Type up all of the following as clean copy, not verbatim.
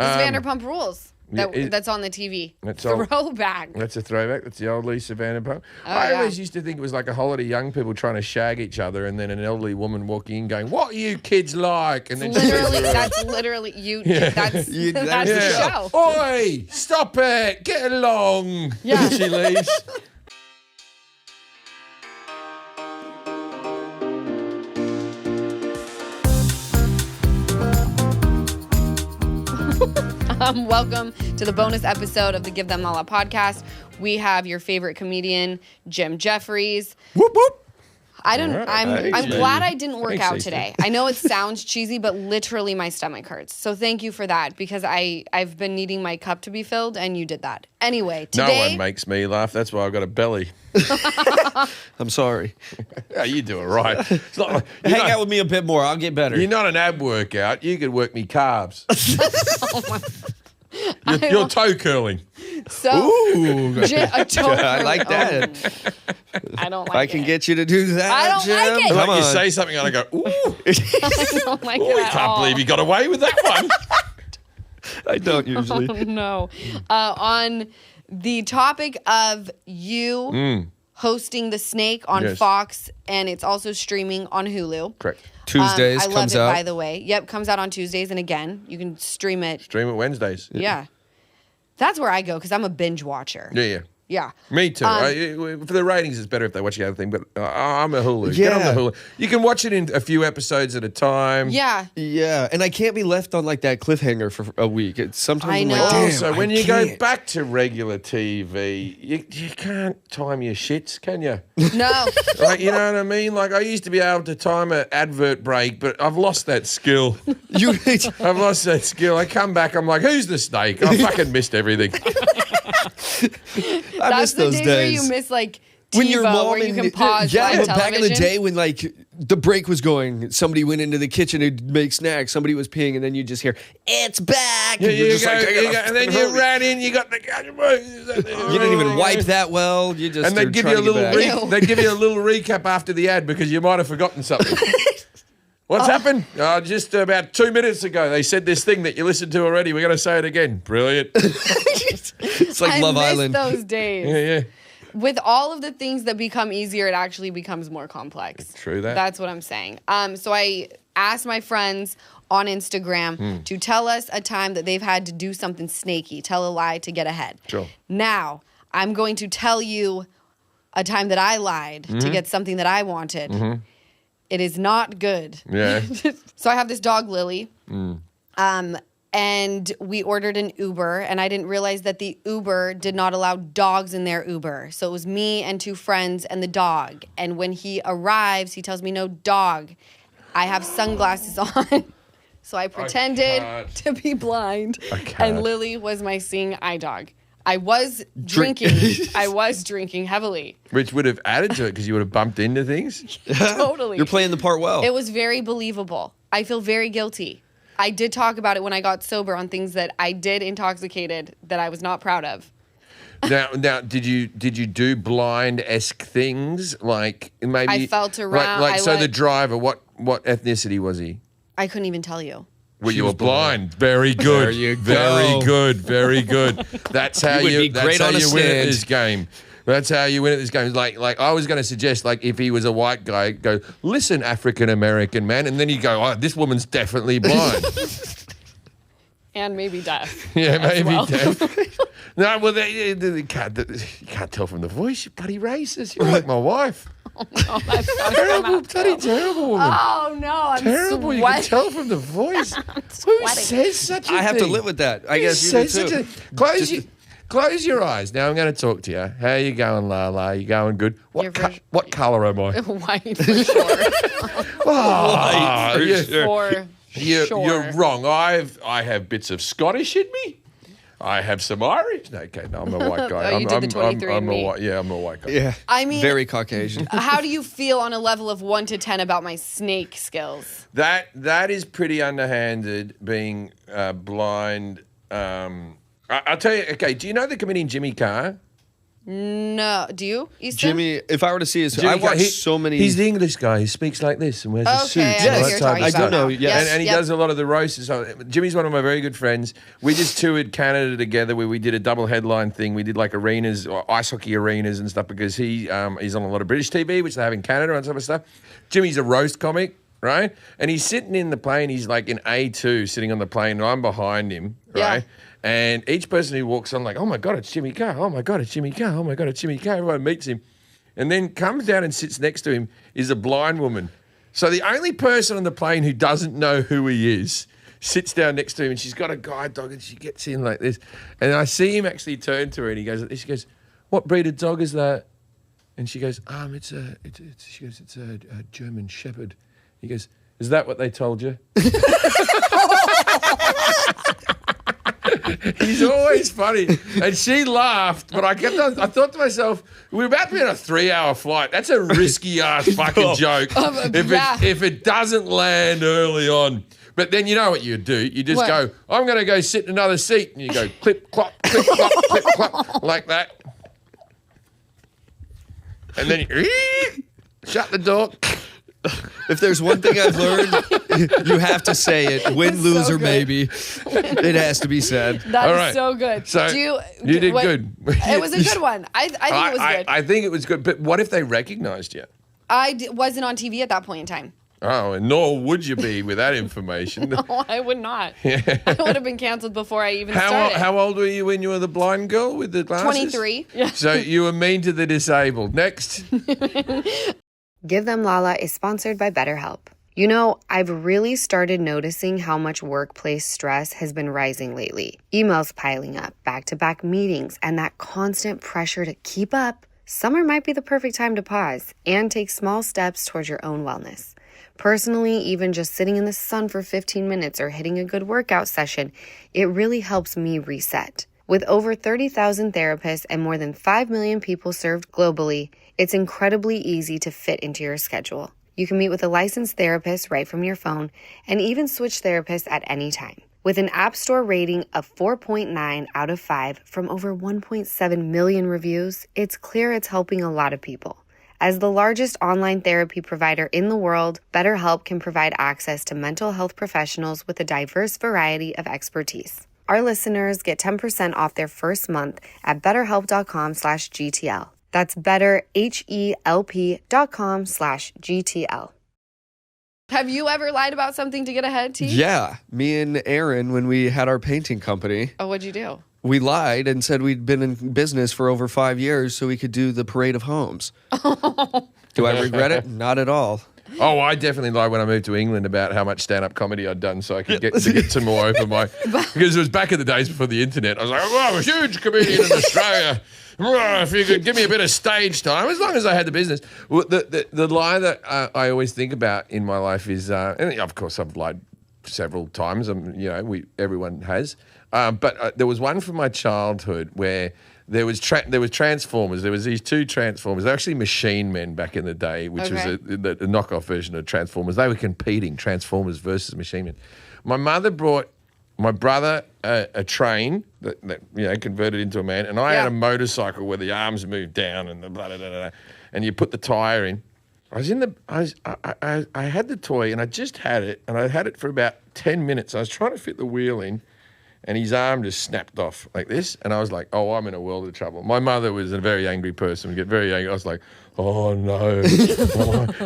It's Vanderpump Rules. That's on the TV. That's throwback. That's a throwback. That's the old Lisa Vanderpump. Oh, I always used to think it was like a whole lot of young people trying to shag each other, and then an elderly woman walking in going, "What are you kids like?" And then that's literally you. Yeah. That's the show. Oi, stop it! Get along. Yeah. She leaves. Welcome to the bonus episode of the Give Them Lala podcast. We have your favorite comedian, Jim Jefferies. Whoop whoop. I'm glad I didn't work out today. I know it sounds cheesy, but literally my stomach hurts. So thank you for that, because I've been needing my cup to be filled, and you did that. Anyway, today... No one makes me laugh. That's why I've got a belly. I'm sorry. Yeah, you do it right. It's not like, Hang out with me a bit more. I'll get better. You're not an ab workout. You could work me carbs. Oh you're toe curling. So, Ooh. a toe I like that. I don't like it. I can get you to do that, I don't Jim. like it. Come Like on. you say something and I go, ooh. I don't like Oh, it I at can't all. believe he got away with that one. I don't usually. Oh, no. On the topic of you hosting The Snake on Yes. Fox, and it's also streaming on Hulu. Correct. Tuesdays I love comes it, out. by the way. Yep, comes out on Tuesdays, and again, you can stream it. Stream it Wednesdays. Yeah. That's where I go, because I'm a binge watcher. Yeah. Yeah. Me too. For the ratings, it's better if they watch the other thing, but I'm a Hulu. Yeah. Get on the Hulu. You can watch it in a few episodes at a time. Yeah. Yeah, and I can't be left on like that cliffhanger for a week. It's sometimes I I'm know. like, damn, Also, when I you go can't. back to regular TV, you can't time your shits, can you? No. Like, you know what I mean? Like, I used to be able to time an advert break, but I've lost that skill. I've lost that skill. I come back, I'm like, who's the snake? I fucking missed everything. I miss That's the those days where days. you miss, like, When your TiVo, mom where you and can pause yeah, live but television. back in the day when like the break was going, somebody went into the kitchen to make snacks. Somebody was peeing, and then you just hear, "It's back!" Yeah, and you're just and then you ran in, you got the. You didn't even wipe that well. You just And they'd give you a little. They'd give you a little recap after the ad because you might have forgotten something. What's happened? Just about 2 minutes ago, they said this thing that you listened to already. We're going to say it again. Brilliant. It's like I Love miss Island. those days. Yeah. With all of the things that become easier, it actually becomes more complex. True that. That's what I'm saying. So I asked my friends on Instagram to tell us a time that they've had to do something snaky, tell a lie to get ahead. Sure. Now, I'm going to tell you a time that I lied to get something that I wanted. It is not good. Yeah. So I have this dog, Lily. And we ordered an Uber, and I didn't realize that the Uber did not allow dogs in their Uber. So it was me and two friends and the dog. And when he arrives, he tells me, "No dog." I have sunglasses on. So I pretended to be blind. And Lily was my seeing eye dog. I was drinking. I was drinking heavily. Which would have added to it because you would have bumped into things. Totally. You're playing the part well. It was very believable. I feel very guilty. I did talk about it when I got sober on things that I did intoxicated that I was not proud of. Now, did you do blind-esque things like maybe? I felt around. Like so, the driver. What ethnicity was he? I couldn't even tell you. Well, you were blind. Very good. There you go. Very good. Very good. That's how You would be That's great how on a you win at stand. this game. That's how you win at this game. Like I was going to suggest, like if he was a white guy, go listen, African American man, and then you go, oh, this woman's definitely blind. And maybe deaf. Yeah, maybe well. deaf. No, well, you can't tell from the voice. You're bloody racist. You're like my wife. Oh, no, that's gotta come Terrible, out. bloody terrible woman. Oh no, I'm Terrible. sweating. You can tell from the voice. Who sweating. says such a thing? I have to live with that. I Who guess you do says such too. Close your eyes. Now I'm going to talk to you. How you going, Lala? You going good? What colour am I? White for sure. Oh, for you're sure. you're wrong. I have bits of Scottish in me. I have some Irish. No, okay, no, I'm a white guy. Oh, you did the 23 I'm a andMe. white. Yeah, I'm a white guy. Yeah. I mean- very Caucasian. How do you feel on a level of 1 to 10 about my snake skills? That is pretty underhanded. Being blind. I'll tell you. Okay, do you know the comedian Jimmy Carr? No. Do you, Easton? Jimmy, if I were to see his, I Jimmy, watch so many. He's the English guy. He speaks like this and wears a suit. Okay, I and know all who that you're type talking of I about do stuff. know, now. yes. And he does a lot of the roasts and so on. Jimmy's one of my very good friends. We just toured Canada together where we did a double headline thing. We did like arenas, or ice hockey arenas and stuff because he's on a lot of British TV, which they have in Canada and some of stuff. Jimmy's a roast comic, right? And he's sitting in the plane. He's like in A2 sitting on the plane and I'm behind him, right? Yeah. And each person who walks on like, oh my God, it's Jimmy Carr. Oh my God, it's Jimmy Carr. Oh my God, it's Jimmy Carr. Everyone meets him. And then comes down and sits next to him is a blind woman. So the only person on the plane who doesn't know who he is sits down next to him and she's got a guide dog and she gets in like this. And I see him actually turn to her and he goes, she goes, what breed of dog is that? And she goes, it's a German Shepherd. He goes, is that what they told you? He's always funny. And she laughed, but I thought to myself, we're about to be on a 3-hour flight. That's a risky ass fucking joke if it doesn't land early on. But then you know what you do? You just go, I'm going to go sit in another seat. And you go clip, clop, clip, clop, clip, clop, like that. And then you shut the door. If there's one thing I've learned, you have to say it. Win, lose, or maybe. It has to be said. That is so good. So you did good. It was a good one. I think it was good. I think it was good. But what if they recognized you? Wasn't on TV at that point in time. Oh, and nor would you be with that information. No, I would not. I would have been canceled before I even started. How old were you when you were the blind girl with the glasses? 23. Yeah. So you were mean to the disabled. Next. Give Them Lala is sponsored by BetterHelp. You know, I've really started noticing how much workplace stress has been rising lately. Emails piling up, back-to-back meetings, and that constant pressure to keep up. Summer might be the perfect time to pause and take small steps towards your own wellness. Personally, even just sitting in the sun for 15 minutes or hitting a good workout session, it really helps me reset. With over 30,000 therapists and more than 5 million people served globally, it's incredibly easy to fit into your schedule. You can meet with a licensed therapist right from your phone and even switch therapists at any time. With an App Store rating of 4.9 out of 5 from over 1.7 million reviews, it's clear it's helping a lot of people. As the largest online therapy provider in the world, BetterHelp can provide access to mental health professionals with a diverse variety of expertise. Our listeners get 10% off their first month at betterhelp.com/GTL. That's betterhelp.com/GTL. Have you ever lied about something to get ahead, T? Yeah. Me and Aaron, when we had our painting company, Oh, what'd you do? we lied and said we'd been in business for over 5 years so we could do the parade of homes. Do I regret it? Not at all. Oh, I definitely lied when I moved to England about how much stand-up comedy I'd done so I could get some more open mic. Because it was back in the days before the internet. I was like, oh, I'm a huge comedian in Australia. If you could give me a bit of stage time, as long as I had the business. Well, the lie that I always think about in my life is, and of course I've lied several times. Everyone has. But there was one from my childhood where there was Transformers. There was these two Transformers. They're actually Machine Men back in the day, which was a knockoff version of Transformers. They were competing, Transformers versus Machine Men. My mother brought my brother a train that converted into a man, and I had a motorcycle where the arms moved down and the blah, blah, blah, blah, and you put the tire in. I had the toy and I just had it, and I had it for about 10 minutes. I was trying to fit the wheel in, and his arm just snapped off like this, and I was like, oh, I'm in a world of trouble. My mother was a very angry person. We get very angry. I was like, oh, no.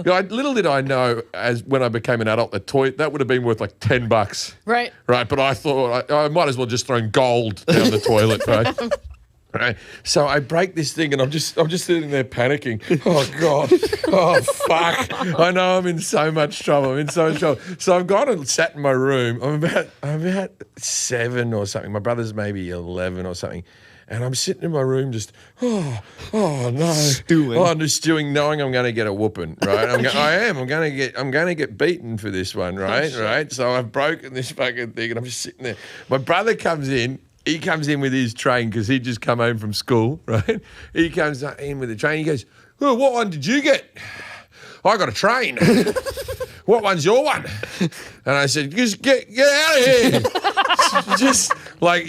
Little did I know, as when I became an adult, the toy, that would have been worth like $10. Right. Right, but I thought I might as well just throw gold down the toilet, right? Right. So I break this thing and I'm just sitting there panicking. Oh God. Oh fuck. I know I'm in so much trouble. So I've gone and sat in my room. I'm about 7 or something. My brother's maybe 11 or something. And I'm sitting in my room just, oh no. Stewing. I'm just stewing, knowing I'm going to get a whooping, right? I'm going to get beaten for this one, right? Right. So I've broken this fucking thing and I'm just sitting there. My brother comes in. He comes in with his train because he'd just come home from school, right? He comes in with the train. He goes, oh, what one did you get? I got a train. What one's your one? And I said, just get out of here. Just like,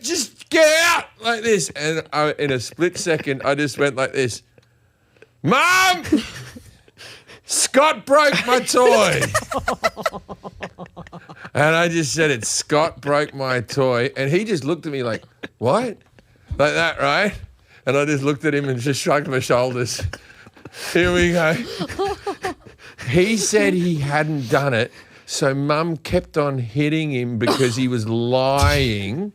just get out, like this. And in a split second, I just went like this. Mum, Scott broke my toy. And I just said it, Scott broke my toy. And he just looked at me like, what? Like that, right? And I just looked at him and just shrugged my shoulders. Here we go. He said he hadn't done it, so Mum kept on hitting him because he was lying.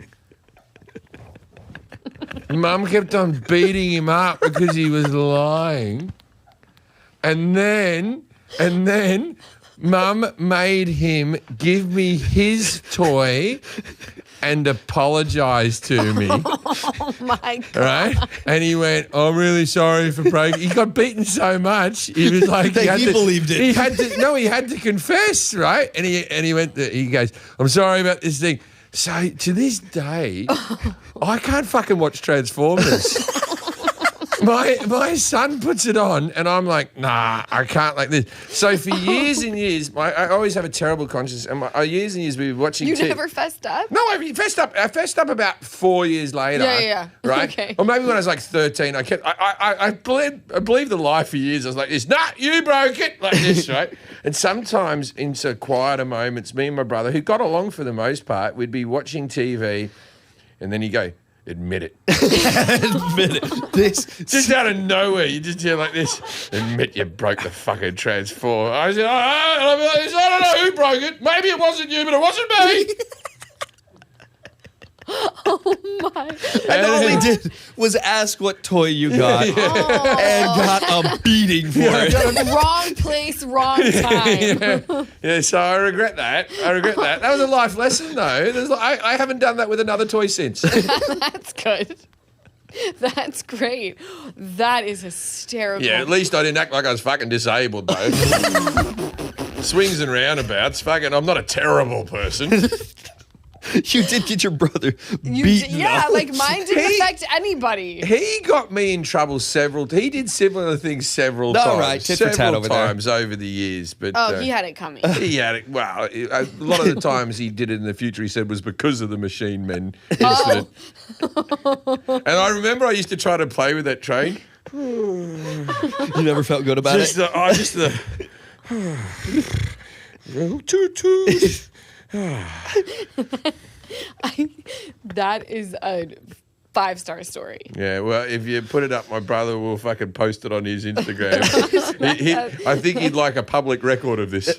Mum kept on beating him up because he was lying. And then Mum made him give me his toy and apologise to me. Oh my God. Right? And he went, I'm really sorry for breaking. He got beaten so much. He was like, He believed it. He had to confess, right? And he went, he goes, I'm sorry about this thing. So to this day, I can't fucking watch Transformers. My son puts it on, and I'm like, nah, I can't like this. So for years and years, I always have a terrible conscience. And years and years we were watching. You never fessed up? No, I fessed up. I fessed up about 4 years later. Yeah. Right? Okay. Or maybe when I was like 13. I believed the lie for years. I was like this. Nah, you broke it, like this, right? And sometimes in so quieter moments, me and my brother, who got along for the most part, we'd be watching TV, and then he'd go, admit it. Admit it. This Just out of nowhere, you just hear like this, admit you broke the fucking transformer. I said, I don't know who broke it. Maybe it wasn't you, but it wasn't me. Oh my. And all he did was ask what toy you got and got a beating for it. Wrong place, wrong time. Yeah, so I regret that. That was a life lesson, though. I haven't done that with another toy since. That's good. That's great. That is hysterical. Yeah, at least I didn't act like I was fucking disabled, though. Swings and roundabouts. Fucking, I'm not a terrible person. You did get your brother beaten up. Like mine didn't affect anybody. He got me in trouble he did similar things several times. All right, tit for tat over there. Over the years. But He had it coming. he had it. Well, a lot of the times he did it in the future, he said, was because of the Machine Men incident. And I remember I used to try to play with that train. You never felt good about it? Toot toot. That is a 5-star story. Yeah, well, if you put it up, my brother will fucking post it on his Instagram. I think he'd like a public record of this.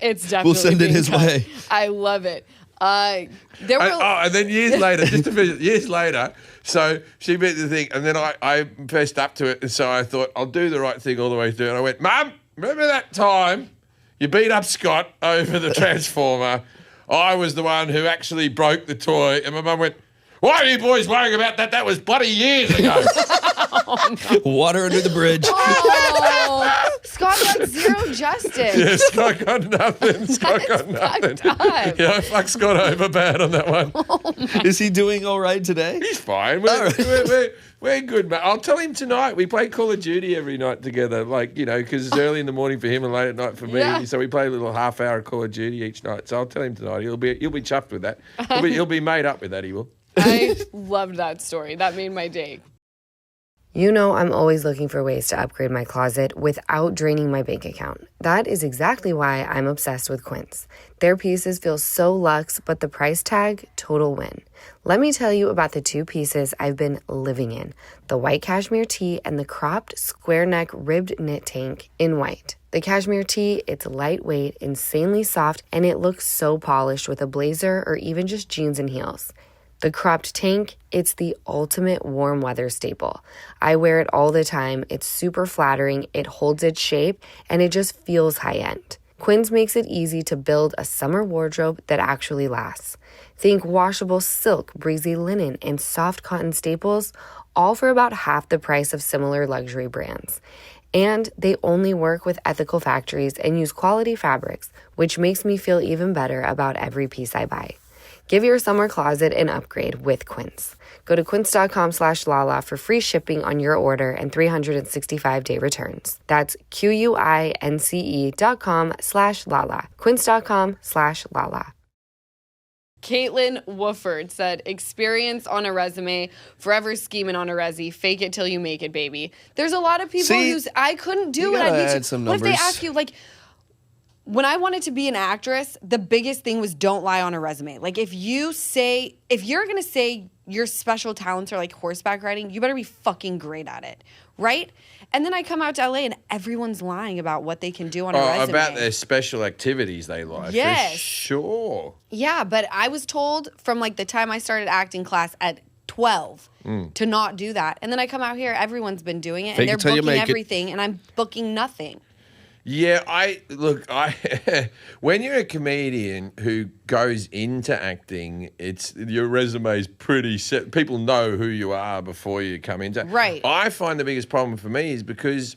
It's definitely. We'll send it his way. I love it. And then years later, so she made the thing, and then I fessed up to it, and so I thought, I'll do the right thing all the way through. And I went, Mum, remember that time you beat up Scott over the transformer? I was the one who actually broke the toy. And my mum went, why are you boys worrying about that? That was bloody years ago. Water under the bridge. Oh, Scott got zero justice. Yeah, Scott got nothing. Scott got nothing. Yeah, I fucked Scott over bad on that one. Is he doing all right today? He's fine. We're good, mate. I'll tell him tonight. We play Call of Duty every night together, because it's early in the morning for him and late at night for me. Yeah. So we play a little half-hour Call of Duty each night. So I'll tell him tonight. He'll be chuffed with that. He'll be made up with that, he will. I loved that story. That made my day. You know, I'm always looking for ways to upgrade my closet without draining my bank account. That is exactly why I'm obsessed with Quints. Their pieces feel so luxe, but the price tag, total win. Let me tell you about the 2 pieces I've been living in, the white cashmere tee and the cropped square neck ribbed knit tank in white. The cashmere tee, it's lightweight, insanely soft, and it looks so polished with a blazer or even just jeans and heels. The cropped tank, it's the ultimate warm weather staple. I wear it all the time. It's super flattering, it holds its shape, and it just feels high-end. Quints makes it easy to build a summer wardrobe that actually lasts. Think washable silk, breezy linen, and soft cotton staples, all for about half the price of similar luxury brands. And they only work with ethical factories and use quality fabrics, which makes me feel even better about every piece I buy. Give your summer closet an upgrade with Quints. Go to quince.com/Lala for free shipping on your order and 365-day returns. That's QUINCE.com/Lala. Quince.com/Lala. Caitlin Wooford said, experience on a resume, forever scheming on a resi, fake it till you make it, baby. There's a lot of people who's, I couldn't do it. Add some what if numbers. they ask you, like, when I wanted to be an actress, the biggest thing was don't lie on a resume. Like, if you're going to say your special talents are like horseback riding, you better be fucking great at it, right? And then I come out to LA and everyone's lying about what they can do on a resume. About their special activities they lie. Yes. For sure. Yeah, but I was told from like the time I started acting class at 12 to not do that. And then I come out here, everyone's been doing it, Fake and it till they're you booking make it. everything, and I'm booking nothing. Yeah, when you're a comedian who goes into acting, your resume is pretty set. People know who you are before you come into. Right. I find the biggest problem for me is because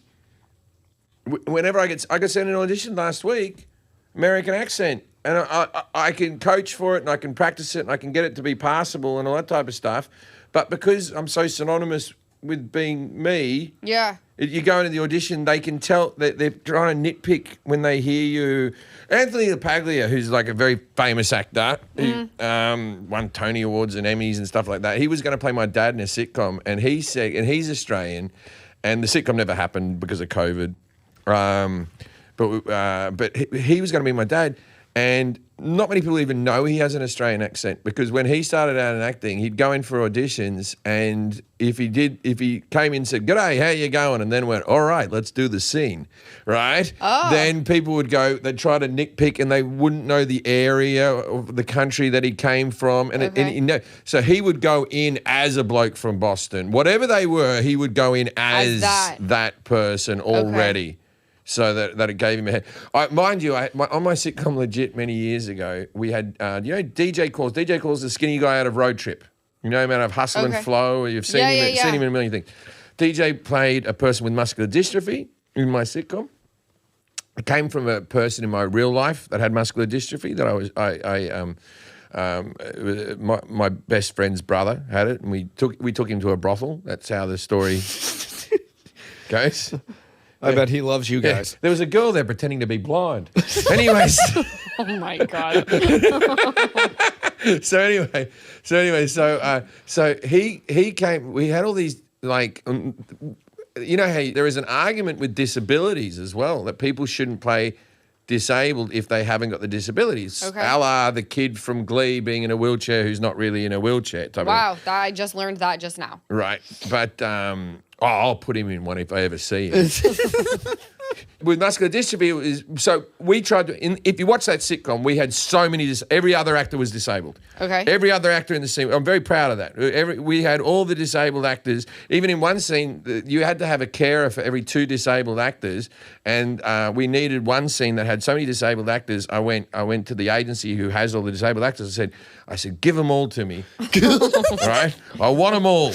whenever I got sent an audition last week, American accent, and I can coach for it and I can practice it and I can get it to be passable and all that type of stuff, but because I'm so synonymous with being me. Yeah. You go into the audition, they can tell that they're trying to nitpick when they hear you. Anthony LaPaglia, who's like a very famous actor, who won Tony Awards and Emmys and stuff like that, he was going to play my dad in a sitcom, and he said, and he's Australian, and the sitcom never happened because of COVID. But he was going to be my dad, and not many people even know he has an Australian accent, because when he started out in acting, he'd go in for auditions, and if he came in and said, "G'day, how you going?" and then went, "All right, let's do the scene," right? Oh. Then people would go, they'd try to nitpick, and they wouldn't know the area of the country that he came from, and so he would go in as a bloke from Boston, whatever they were, he would go in as that person already. Okay. So that it gave him a head. Mind you, on my sitcom Legit many years ago, we had, DJ Calls. DJ Calls the skinny guy out of Road Trip. You know him out of Hustle and Flow. You've seen him. Seen him in a million things. DJ played a person with muscular dystrophy in my sitcom. I came from a person in my real life that had muscular dystrophy. My best friend's brother had it, and we took him to a brothel. That's how the story goes. I bet he loves you guys. Yeah. There was a girl there pretending to be blind. Anyways. Oh my God. So he came. We had all these, like, you know how there is an argument with disabilities as well, that people shouldn't play disabled if they haven't got the disabilities. Okay. A la the kid from Glee being in a wheelchair who's not really in a wheelchair. Wow, I just learned that just now. Right, but I'll put him in one if I ever see him. With muscular dystrophy, so we tried to. If you watch that sitcom, we had so many. Every other actor was disabled. Okay. Every other actor in the scene. I'm very proud of that. We had all the disabled actors. Even in one scene, you had to have a carer for every 2 disabled actors, and we needed one scene that had so many disabled actors. I went to the agency who has all the disabled actors. I said, give them all to me. All right? I want them all.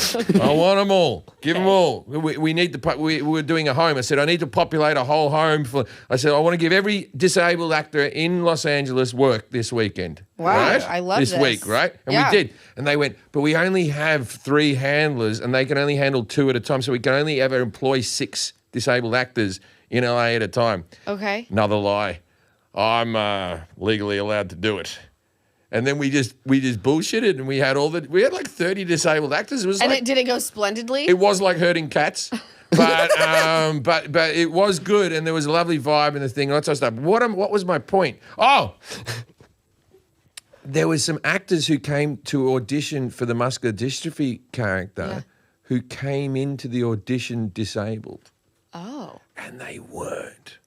Give them all. We need to. We were doing a home. I said, I need to populate a whole home for. I said, I want to give every disabled actor in Los Angeles work this weekend. Wow, right? I love this week, right? And we did. And they went, but we only have 3 handlers, and they can only handle 2 at a time. So we can only ever employ 6 disabled actors in LA at a time. Okay. Another lie. I'm legally allowed to do it. And then we just bullshitted, and we had like 30 disabled actors. It was did it go splendidly? It was like herding cats. But it was good, and there was a lovely vibe in the thing and all that sort of stuff. What was my point? Oh, there was some actors who came to audition for the muscular dystrophy character who came into the audition disabled. Oh. And they weren't.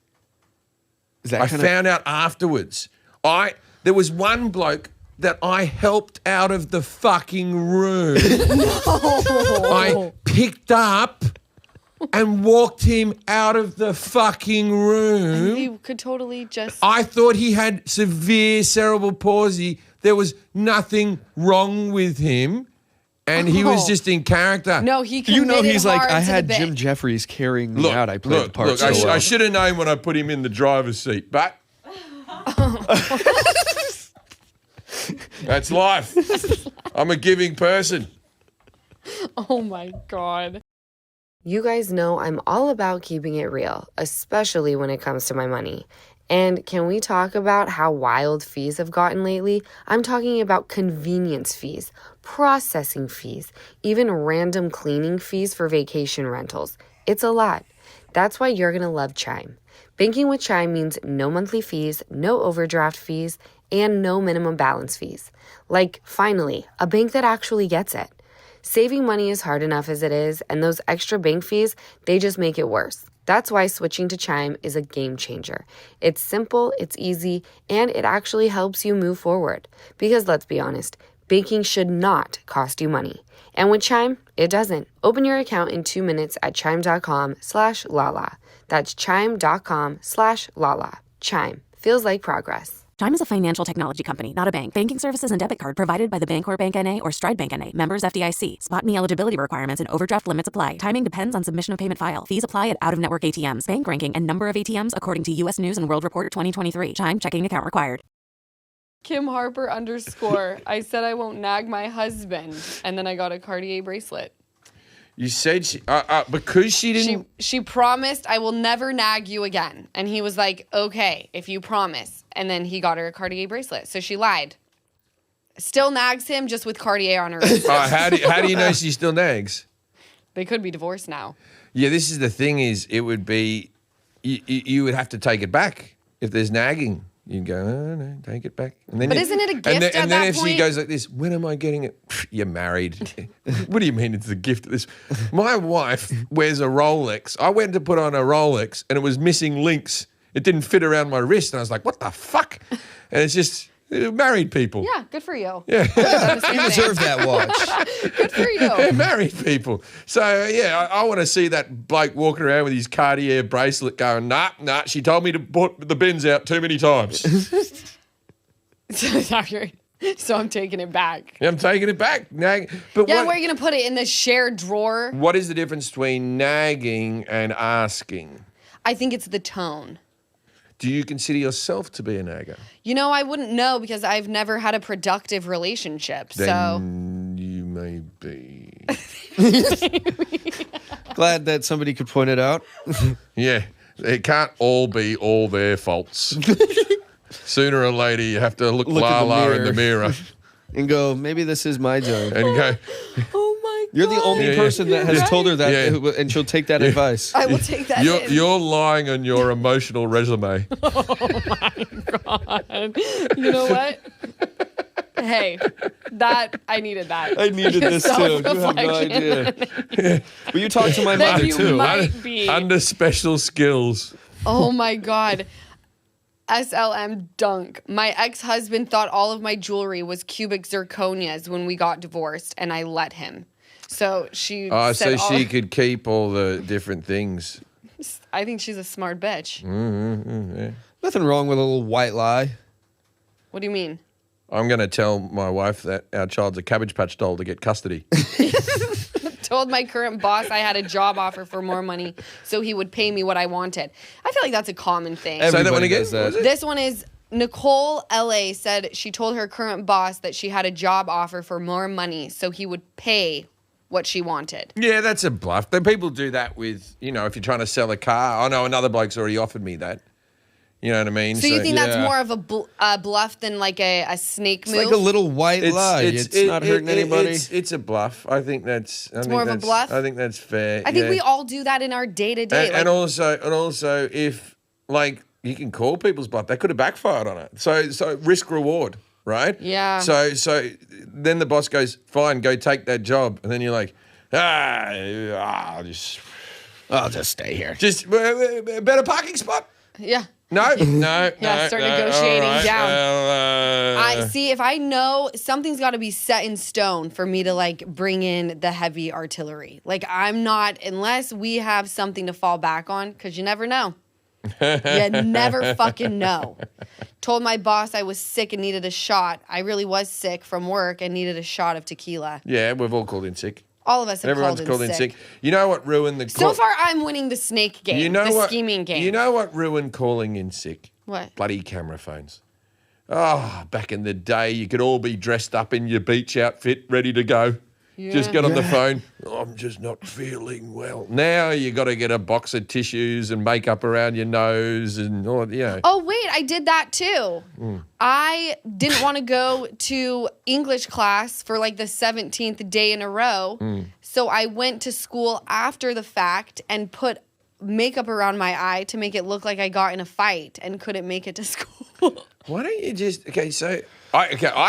I found out afterwards. There was one bloke that I helped out of the fucking room. I picked up and walked him out of the fucking room. He could totally just... I thought he had severe cerebral palsy. There was nothing wrong with him, and he was just in character. No, he committed he's like, I had bit. Jim Jefferies carrying me out. I played the part so well. I should have known when I put him in the driver's seat, but... That's life. I'm a giving person. Oh, my God. You guys know I'm all about keeping it real, especially when it comes to my money. And can we talk about how wild fees have gotten lately? I'm talking about convenience fees, processing fees, even random cleaning fees for vacation rentals. It's a lot. That's why you're going to love Chime. Banking with Chime means no monthly fees, no overdraft fees, and no minimum balance fees. Like, finally, a bank that actually gets it. Saving money is hard enough as it is, and those extra bank fees, they just make it worse. That's why switching to Chime is a game changer. It's simple, it's easy, and it actually helps you move forward. Because let's be honest, banking should not cost you money. And with Chime, it doesn't. Open your account in 2 minutes at chime.com/Lala. That's chime.com/Lala. Chime. Feels like progress. Chime is a financial technology company, not a bank. Banking services and debit card provided by the Bancorp Bank N.A. or Stride Bank N.A. Members FDIC. Spot and eligibility requirements and overdraft limits apply. Timing depends on submission of payment file. Fees apply at out-of-network ATMs. Bank ranking and number of ATMs according to U.S. News and World Report 2023. Chime checking account required. Kim Harper _ I said I won't nag my husband, and then I got a Cartier bracelet. You said she, because she didn't. She promised I will never nag you again, and he was like, "Okay, if you promise." And then he got her a Cartier bracelet, so she lied. Still nags him, just with Cartier on her wrist. How do you know she still nags? They could be divorced now. Yeah, this is the thing. It would be you would have to take it back if there's nagging. You'd go, oh, no, take it back. And then but isn't it a gift and at then that if point? she goes like this, when am I getting it? You're married. What do you mean it's a gift at this? My wife wears a Rolex. I went to put on a Rolex and it was missing links. It didn't fit around my wrist. And I was like, what the fuck? And it's just married people. Yeah, good for you. Yeah. You deserve that watch. Good for you. They're married people. So, yeah, I want to see that bloke walking around with his Cartier bracelet going, nah, she told me to put the bins out too many times. So I'm taking it back. I'm taking it back. But Yeah, where are you going to put it? In the shared drawer? What is the difference between nagging and asking? I think it's the tone. Do you consider yourself to be a nagger? You know, I wouldn't know because I've never had a productive relationship. Then you may be. Glad that somebody could point it out. Yeah, it can't all be all their faults. Sooner or later, you have to look Lala in the mirror and go, maybe this is my job. and go, Oh my God. You're the only person that has told her that, and she'll take that advice. I will take that in. you're lying on your emotional resume. Oh my God. You know what? Hey, I needed that. I needed this too. You have no idea. But you talked to my That mother you too. might be. Under special skills. Oh my God. SLM dunk. My ex-husband thought all of my jewelry was cubic zirconias when we got divorced, and I let him. So she Oh, said so she could keep all the different things. I think she's a smart bitch. Yeah. Nothing wrong with a little white lie. What do you mean? I'm going to tell my wife that our child's a Cabbage Patch doll to get custody. Told my current boss I had a job offer for more money so he would pay me what I wanted. I feel like that's a common thing. Say that one Everybody again. does that. What was it? This one is Nicole LA said she told her current boss that she had a job offer for more money so he would pay what she wanted. Yeah, that's a bluff. Then people do that with, if you're trying to sell a car. I know another bloke's already offered me that. You know what I mean? So you think that's yeah. more of a bluff than like a snake It's move? like a little white lie. It's not hurting anybody. It's a bluff. I think that's. It's more of a bluff? I think that's fair. I think yeah. we all do that in our day-to-day. And also, if you can call people's bluff, that could have backfired on it. So risk reward, right? Yeah. So then the boss goes, fine, go take that job, and then you're like, I'll just stay here. Just a better parking spot. yeah. No. Yeah, start negotiating all right, down. I see. If I know something's got to be set in stone for me to bring in the heavy artillery. I'm not unless we have something to fall back on because you never know. You never fucking know. Told my boss I was sick and needed a shot. I really was sick from work and needed a shot of tequila. Yeah, we've all called in sick. All of us have Everyone's called in sick. You know what ruined the So far, I'm winning the snake game, scheming game. You know what ruined calling in sick? What? Bloody camera phones. Oh, back in the day, you could all be dressed up in your beach outfit, ready to go. Just get on the phone. I'm just not feeling well. Now you got to get a box of tissues and makeup around your nose and all. Oh wait, I did that too. I didn't want to go to English class for like the 17th day in a row, so I went to school after the fact and put makeup around my eye to make it look like I got in a fight and couldn't make it to school. Why don't you just I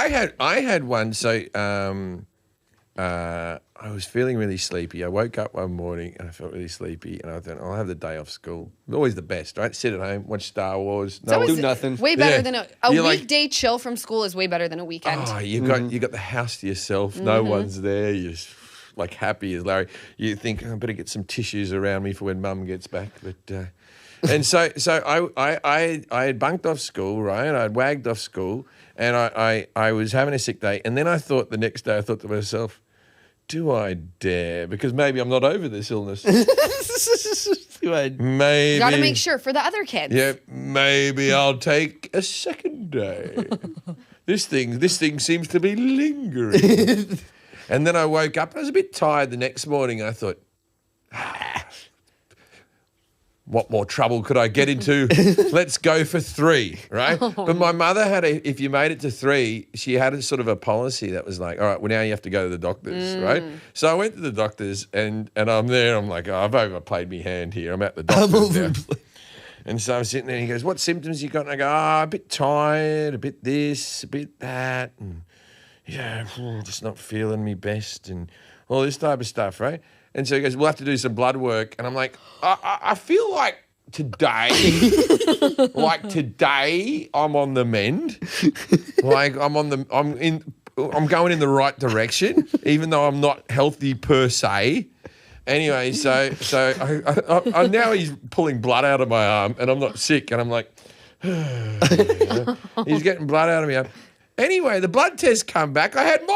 had one. So I was feeling really sleepy. I woke up one morning and I felt really sleepy, and I thought I'll have the day off school. Always the best, right? Sit at home, watch Star Wars. So do nothing. Way better than a You're weekday chill from school is way better than a weekend. Oh, you got the house to yourself. No one's there. You're like happy as Larry. You think I better get some tissues around me for when Mum gets back. But and so I had bunked off school, right? I'd wagged off school, and I was having a sick day. And then I thought the next day, I thought to myself, do I dare? Because maybe I'm not over this illness. Maybe. You got to make sure for the other kids. Yeah, maybe I'll take a second day. This thing seems to be lingering. And then I woke up. I was a bit tired the next morning. I thought, what more trouble could I get into? Let's go for 3, right? But my mother if you made it to 3, she had a sort of a policy that was like, all right, well, now you have to go to the doctors, right? So I went to the doctors and I'm there. I'm like, I've overplayed my hand here. I'm at the doctor's now. And so I'm sitting there and he goes, what symptoms you got? And I go, a bit tired, a bit this, a bit that. And just not feeling me best and all this type of stuff, right? And so he goes, we'll have to do some blood work. And I'm like, I feel like today, I'm on the mend. Like I'm going in the right direction, even though I'm not healthy per se. Anyway, so I now he's pulling blood out of my arm and I'm not sick. And I'm like, he's getting blood out of me. Anyway, the blood tests come back. I had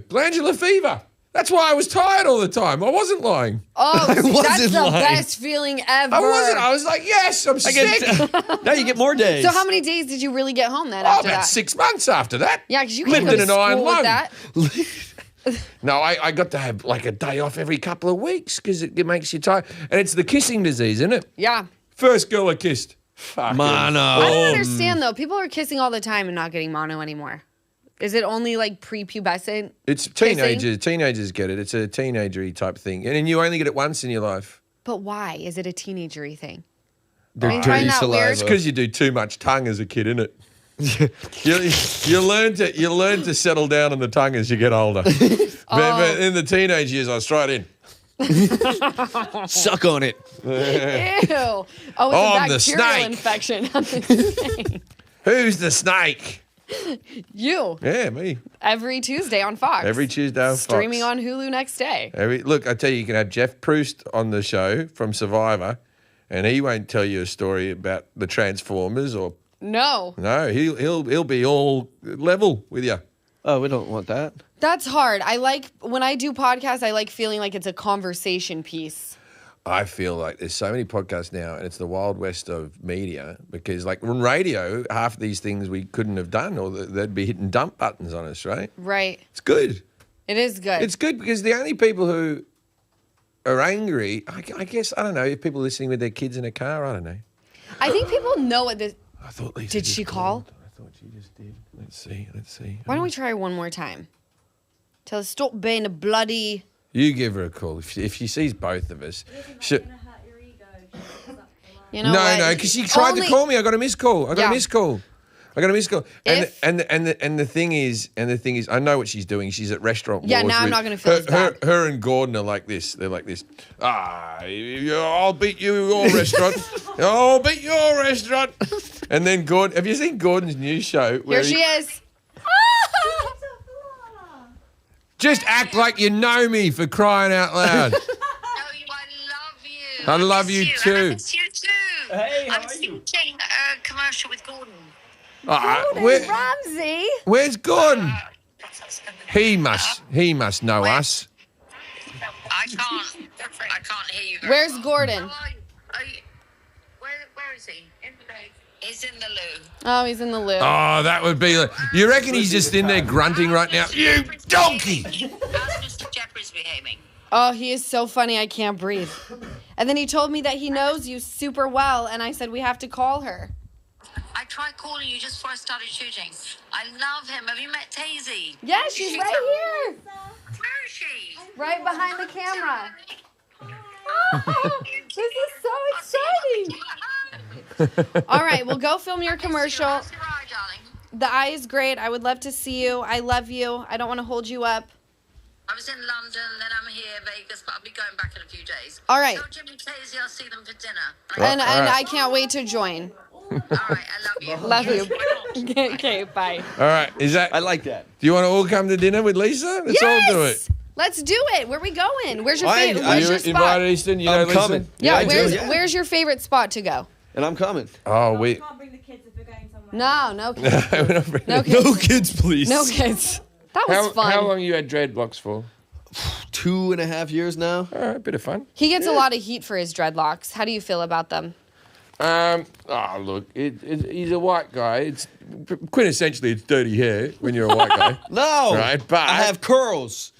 glandular fever. That's why I was tired all the time. I wasn't lying. Oh, that's the best feeling ever. I wasn't. I was like, yes, I'm sick. Now you get more days. So how many days did you really get home then after about that? 6 months after that. Yeah, because you can't go to Lived in an iron school with lung. that. No, I got to have like a day off every couple of weeks because it makes you tired. And it's the kissing disease, isn't it? Yeah. First girl I kissed. Mono. I don't understand though. People are kissing all the time and not getting mono anymore. Is it only like prepubescent? It's teenagers. Teenagers get it. It's a teenagery type thing. And you only get it once in your life. But why? Is it a teenagery thing? They're you find that weird? It's because you do too much tongue as a kid, isn't it? you learn to settle down on the tongue as you get older. But in the teenage years, I was straight in. Suck on it. Ew. Oh, it's I'm a the bacterial snake. infection. I'm the snake. Who's the snake? You. Yeah, me. Every Tuesday on Fox. Every Tuesday on Fox. Streaming on Hulu next day. Look, I tell you can have Jeff Proust on the show from Survivor, and he won't tell you a story about the Transformers or No. He'll be all level with you. Oh, we don't want that. That's hard. When I do podcasts, I like feeling like it's a conversation piece. I feel like there's so many podcasts now, and it's the wild west of media because, like, on radio, half of these things we couldn't have done, or they'd be hitting dump buttons on us, right? Right. It's good. It is good. It's good because the only people who are angry, I guess, I don't know, if people listening with their kids in a car, I don't know. I think people know what this. I thought Lisa Did just she call? called. I thought she just did. Let's see. Why don't we try one more time? Tell her stop being a bloody. You give her a call. If she sees both of us. You know what? No, because she tried to call me. I got a missed call. I got a missed call. And the thing is, I know what she's doing. She's at restaurant wars. Yeah, now I'm not going to feel as bad. Her and Gordon are like this. They're like this. I'll beat your restaurant. I'll beat your restaurant. And then Gordon, have you seen Gordon's new show? Here she is. Just act like you know me, for crying out loud. I love you too. I miss you too. Hey, how are you? Thinking a commercial with Gordon. Ramsay. Where's Gordon? He must know us. I can't hear you. Where's Gordon? Where is he? He's in the loo. Oh, he's in the loo. Oh, that would be. You reckon he's just in there grunting right now? You donkey! Ask Mr. Jefferies Oh, he is so funny. I can't breathe. And then he told me that he knows you super well, and I said we have to call her. I tried calling you just before I started shooting. I love him. Have you met Tazy? Yeah, she's right here. Where is she? Right behind the camera. Oh, this is so exciting. All right, well, go film your commercial. How's your eye, darling? The eye is great. I would love to see you. I love you. I don't want to hold you up. I was in London, then I'm here, Vegas, but I'll be going back in a few days. All right. Tell Jimmy Tazy I'll see them for dinner. And all right. I can't wait to join. All right, I love you. Love you. Okay, bye. All right. Is that? I like that. Do you want to all come to dinner with Lisa? Let's all do it. Let's do it. Where are we going? Where's your Are favorite? Are Where's you your spot? invited, Easton? You know I'm Lisa? coming. Yeah, I do, where's your favorite spot to go? And I'm coming. Oh, we. Can't bring the kids if we're going somewhere. No kids. We're not bringing- No kids. No kids, please. No kids. That was fun. How long you had dreadlocks for? 2.5 years now. All right, bit of fun. He gets a lot of heat for his dreadlocks. How do you feel about them? Look, he's a white guy. It's quintessentially it's dirty hair when you're a white guy. No. Right, but I have curls.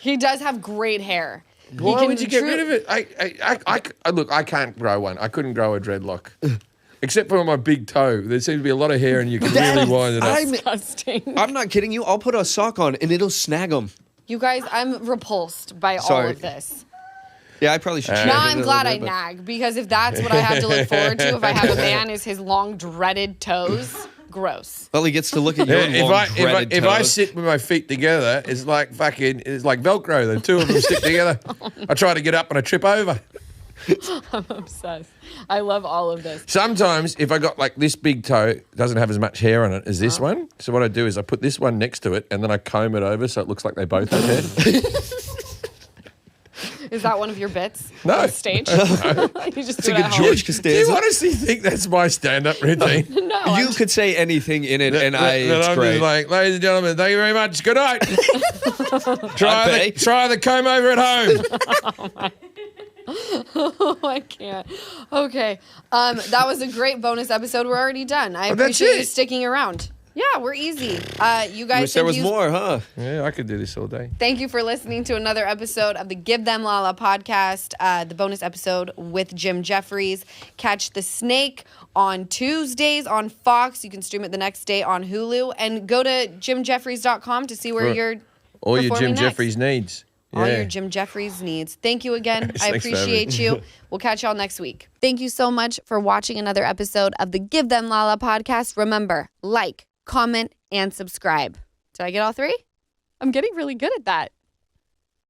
He does have great hair. Why would you get rid of it? Look, I can't grow one. I couldn't grow a dreadlock. Except for my big toe. There seems to be a lot of hair and you can really wind it up. Disgusting. I'm not kidding you. I'll put a sock on and it'll snag them. You guys, I'm repulsed by all Sorry. of this. Yeah, I probably should change Now it I'm a glad I little bit, nag, because if that's what I have to look forward to, if I have a man, is his long dreaded toes. Gross. Well, he gets to look at your If I sit with my feet together, it's like Velcro. The two of them stick together. I try to get up and I trip over. I'm obsessed. I love all of this. Sometimes if I got like this big toe, it doesn't have as much hair on it as this one. So what I do is I put this one next to it and then I comb it over so it looks like they both have hair. Is that one of your bits No. on stage? You just It's do a it good at home. George Do you Costanza. honestly think that's my stand-up routine? No, You could say anything in it, and it's I'm great. just like, ladies and gentlemen, thank you very much. Good night. pay. try the comb over at home. I can't. Okay. That was a great bonus episode. We're already done. I that's appreciate you it. sticking around. Yeah, we're easy. You guys, Wish there was thank you- more, huh? Yeah, I could do this all day. Thank you for listening to another episode of the Give Them Lala podcast, the bonus episode with Jim Jefferies. Catch The Snake on Tuesdays on Fox. You can stream it the next day on Hulu. And go to jimjefferies.com to see where you're All your Jim performing next. Jefferies needs. All Yeah. your Jim Jefferies needs. Thank you again. I Thanks for having appreciate me. you. We'll catch y'all next week. Thank you so much for watching another episode of the Give Them Lala podcast. Remember, like, comment, and subscribe. Did I get all three? I'm getting really good at that.